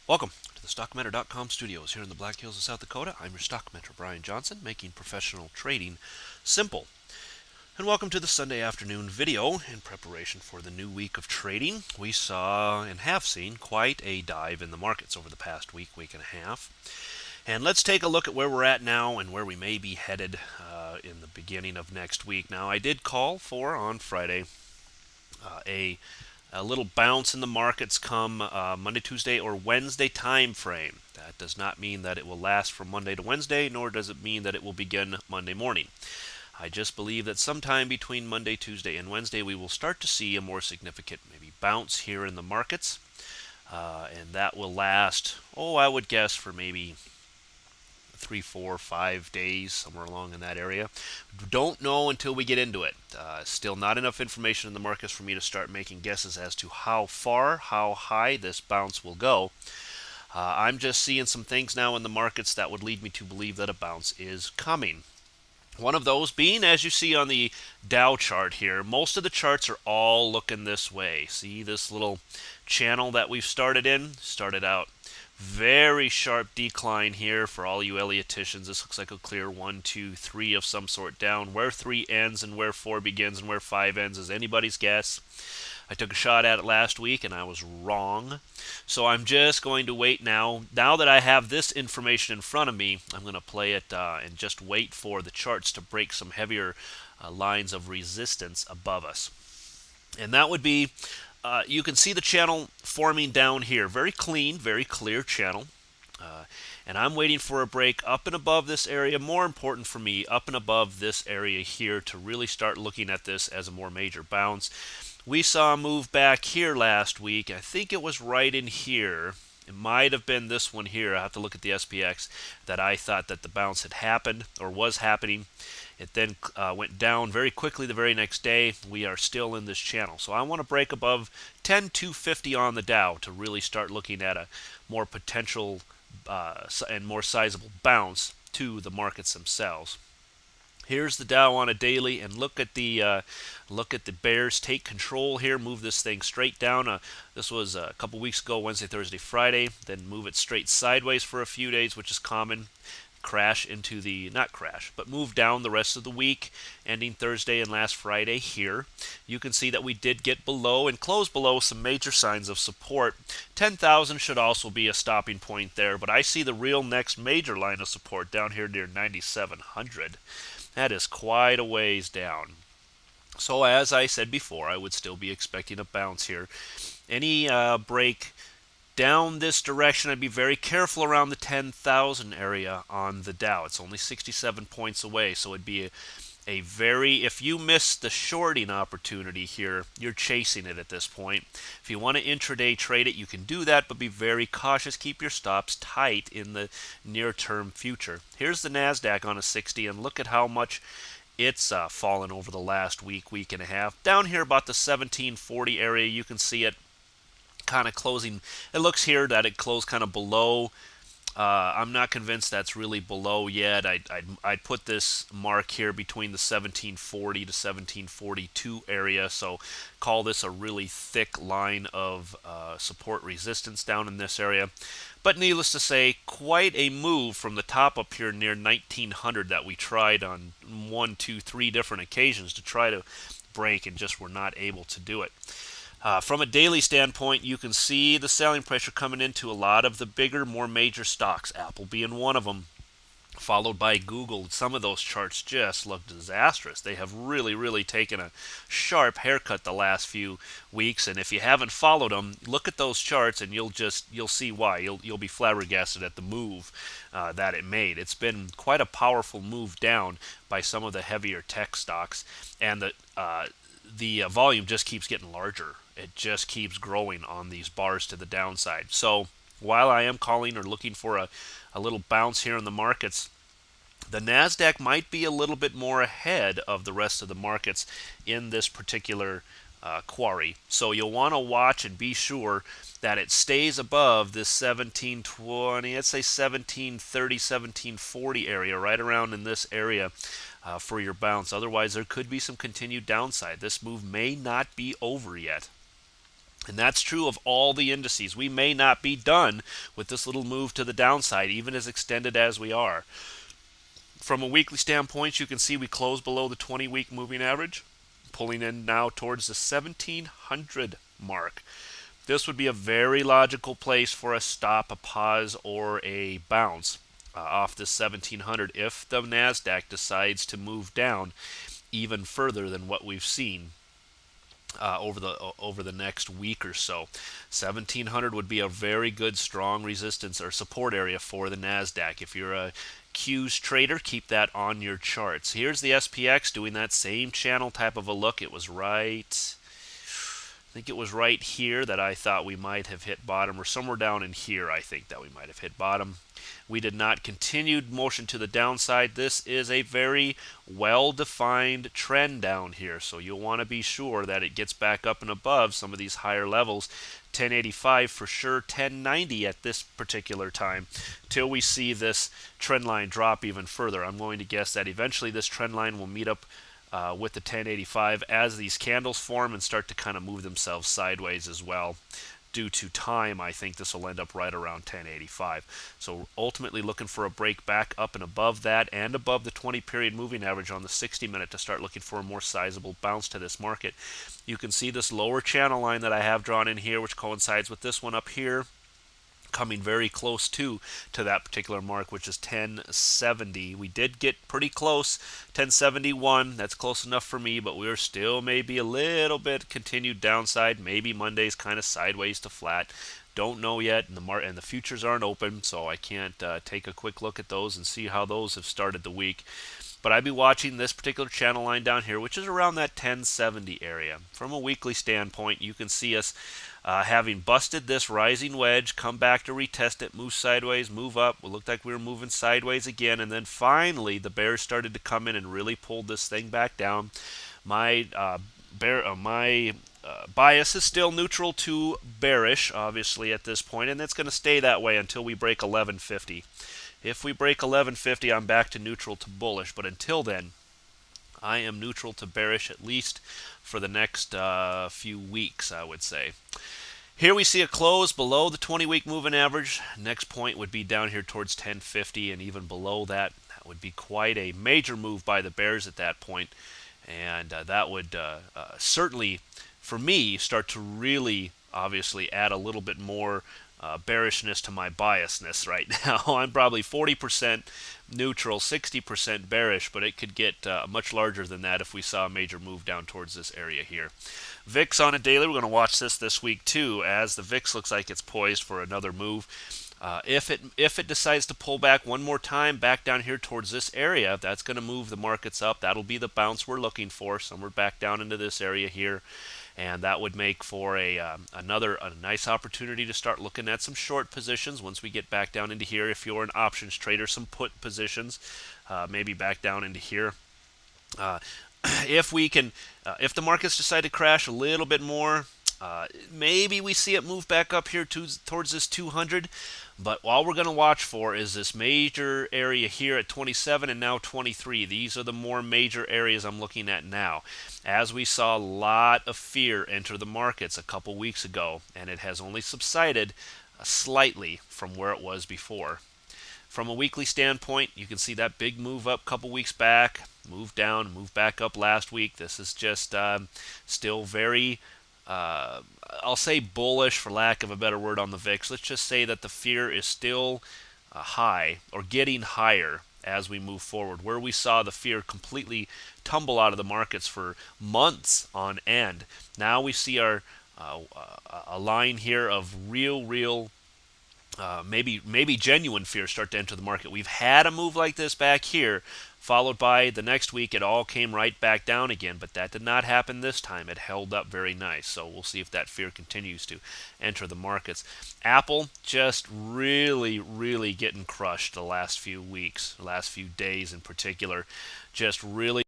Welcome to the StockMentor.com studios here in the Black Hills of South Dakota. I'm your stock mentor, Brian Johnson, making professional trading simple. And welcome to the Sunday afternoon video in preparation for the new week of trading. We saw and have seen quite a dive in the markets over the past week, week and a half. And let's take a look at where we're at now and where we may be headed in the beginning of next week. Now, I did call for on Friday a little bounce in the markets come Monday, Tuesday, or Wednesday time frame. That does not mean that it will last from Monday to Wednesday, nor does it mean that it will begin Monday morning. I just believe that sometime between Monday, Tuesday, and Wednesday, we will start to see a more significant maybe bounce here in the markets. And that will last, I would guess for maybe 3, 4, 5 days, somewhere along in that area. Don't know until we get into it. Still not enough information in the markets for me to start making guesses as to how far, how high this bounce will go. I'm just seeing some things now in the markets that would lead me to believe that a bounce is coming. One of those being, as you see on the Dow chart here, most of the charts are all looking this way. See this little channel that we've started in? Started out very sharp decline here for all you Elliotticians. This looks like a clear 1, 2, 3 of some sort down. Where 3 ends and where 4 begins and where 5 ends is anybody's guess. I took a shot at it last week and I was wrong. So I'm just going to wait now. Now that I have this information in front of me, I'm going to play it and just wait for the charts to break some heavier lines of resistance above us. And that would be, you can see the channel forming down here. Very clean, very clear channel. And I'm waiting for a break up and above this area. More important for me, up and above this area here to really start looking at this as a more major bounce. We saw a move back here last week. I think it was right in here. It might have been this one here. I have to look at the SPX that I thought that the bounce had happened or was happening. It then went down very quickly the very next day. We are still in this channel. So I want to break above 10,250 on the Dow to really start looking at a more potential and more sizable bounce to the markets themselves. Here's the Dow on a daily, and look at the bears take control here. Move this thing straight down. This was a couple weeks ago, Wednesday, Thursday, Friday. Then move it straight sideways for a few days, which is common. Crash into the, not crash, but move down the rest of the week, ending Thursday and last Friday here. You can see that we did get below and close below some major signs of support. 10,000 should also be a stopping point there, but I see the real next major line of support down here near 9,700. That is quite a ways down. So as I said before, I would still be expecting a bounce here. Any break down this direction, I'd be very careful around the 10,000 area on the Dow. It's only 67 points away, so it'd be a very, if you miss the shorting opportunity here, you're chasing it at this point. If you want to intraday trade it, you can do that, but be very cautious. Keep your stops tight in the near-term future. Here's the NASDAQ on a 60, and look at how much it's fallen over the last week, week and a half. Down here about the 1740 area, you can see it kind of closing. It looks here that it closed kind of below. I'm not convinced that's really below yet. I'd put this mark here between the 1740 to 1742 area, so call this a really thick line of support resistance down in this area. But needless to say, quite a move from the top up here near 1900 that we tried on 1, 2, 3 different occasions to try to break and just were not able to do it. From a daily standpoint, you can see the selling pressure coming into a lot of the bigger, more major stocks, Apple being one of them, followed by Google. Some of those charts just look disastrous. They have really, really taken a sharp haircut the last few weeks, and if you haven't followed them, look at those charts and you'll see why. You'll be flabbergasted at the move that it made. It's been quite a powerful move down by some of the heavier tech stocks, and the volume just keeps getting larger. It just keeps growing on these bars to the downside. So while I am calling or looking for a little bounce here in the markets, the NASDAQ might be a little bit more ahead of the rest of the markets in this particular quarry. So you'll want to watch and be sure that it stays above this 1720, let's say 1730, 1740 area, right around in this area for your bounce. Otherwise, there could be some continued downside. This move may not be over yet. And that's true of all the indices. We may not be done with this little move to the downside, even as extended as we are. From a weekly standpoint, you can see we close below the 20-week moving average, pulling in now towards the 1700 mark. This would be a very logical place for a stop, a pause, or a bounce off the 1700 if the NASDAQ decides to move down even further than what we've seen over the next week or so. 1700 would be a very good strong resistance or support area for the Nasdaq. If you're a Qs trader, keep that on your charts. Here's the SPX doing that same channel type of a look. It was right, I think it was right here that I thought we might have hit bottom, or somewhere down in here I think that we might have hit bottom. We did not. Continued motion to the downside. This is a very well-defined trend down here, so you'll want to be sure that it gets back up and above some of these higher levels. 1085 for sure, 1090 at this particular time, till we see this trend line drop even further. I'm going to guess that eventually this trend line will meet up with the 1085 as these candles form and start to kind of move themselves sideways as well. Due to time, I think this will end up right around 1085. So ultimately looking for a break back up and above that and above the 20-period moving average on the 60-minute to start looking for a more sizable bounce to this market. You can see this lower channel line that I have drawn in here, which coincides with this one up here, coming very close to that particular mark, which is 1070. We did get pretty close, 1071. That's close enough for me, but we're still maybe a little bit continued downside. Maybe Monday's kind of sideways to flat. Don't know yet, and the futures aren't open, so I can't take a quick look at those and see how those have started the week. But I'd be watching this particular channel line down here, which is around that 1070 area. From a weekly standpoint, you can see us having busted this rising wedge, come back to retest it, move sideways, move up. It looked like we were moving sideways again, and then finally the bears started to come in and really pulled this thing back down. My bias is still neutral to bearish, obviously, at this point, and it's going to stay that way until we break 1150. If we break 1150, I'm back to neutral to bullish, but until then, I am neutral to bearish, at least for the next few weeks, I would say. Here we see a close below the 20-week moving average. Next point would be down here towards 1050, and even below that, that would be quite a major move by the bears at that point. And that would certainly, for me, start to really, obviously, add a little bit more bearishness to my biasness right now. I'm probably 40% neutral, 60% bearish, but it could get much larger than that if we saw a major move down towards this area here. VIX on a daily, we're going to watch this week too, as the VIX looks like it's poised for another move. If it decides to pull back one more time back down here towards this area, that's going to move the markets up. That'll be the bounce we're looking for, somewhere back down into this area here. And that would make for a nice opportunity to start looking at some short positions once we get back down into here. If you're an options trader, some put positions, maybe back down into here. If the markets decide to crash a little bit more, maybe we see it move back up here towards this 200. But all we're going to watch for is this major area here at 27 and now 23. These are the more major areas I'm looking at now. As we saw a lot of fear enter the markets a couple weeks ago, and it has only subsided slightly from where it was before. From a weekly standpoint, you can see that big move up a couple weeks back, move down, move back up last week. This is just still very I'll say bullish for lack of a better word on the VIX. Let's just say that the fear is still high or getting higher as we move forward. Where we saw the fear completely tumble out of the markets for months on end, now we see a line here of real maybe genuine fear start to enter the market. We've had a move like this back here, followed by the next week it all came right back down again, but that did not happen this time. It held up very nice, so we'll see if that fear continues to enter the markets. Apple just really getting crushed the last few weeks, the last few days in particular, just really